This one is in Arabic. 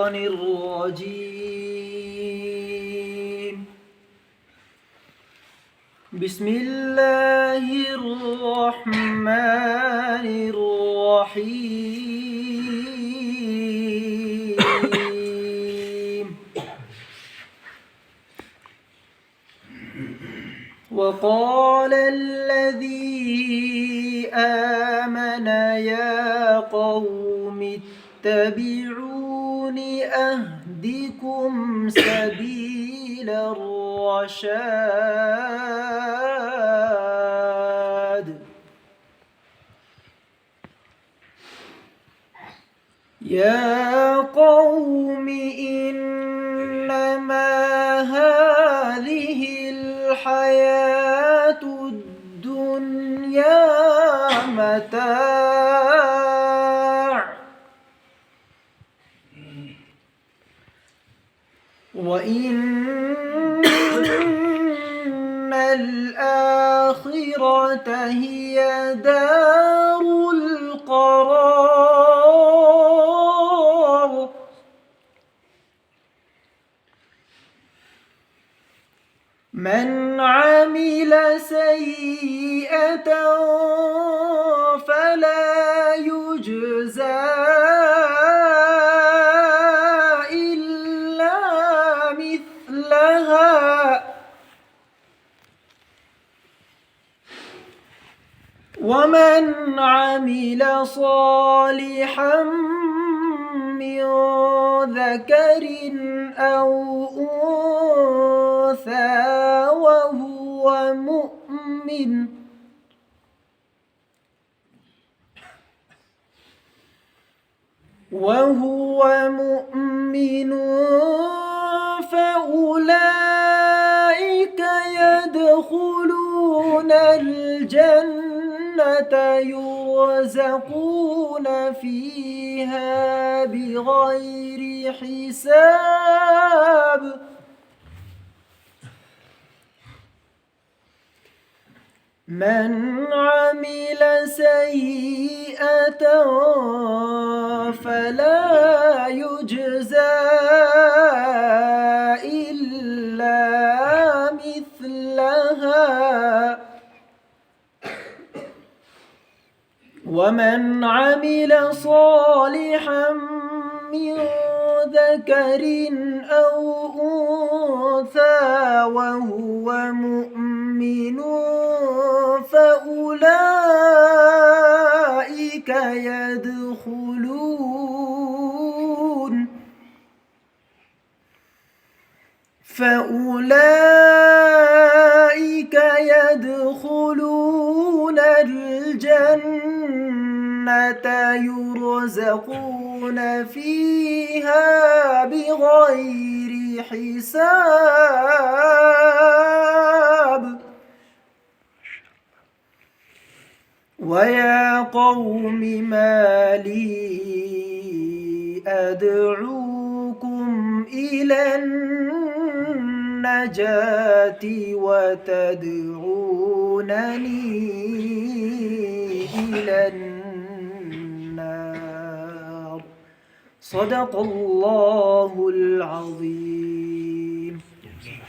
الشيطان الرجيم. بسم الله الرحمن الرحيم. وقال الذي آمن يا قوم اتبعون أهدكم سبيل الرشاد. يا قوم إنما هذه الحياة الدنيا متاع وإن الآخرة هي دار القرار. من عمل سيئة فلا يجزى إلا مثلها ومن عمل صالحا من ذكر أو أنثى وهو مؤمن فأولئك يدخلون الجنة يرزقون فيها بغير حساب. من عمل سيئة فلا يجزى إلا مثلها ومن عمل صالحا من ذكر أو أنثى وهو مؤمن فأولئك يدخلون الجنة يرزقون فيها بغير حساب. ويا قوم ما لي أدعوكم إلى النجاة وتدعونني إلى النار. صدق الله العظيم.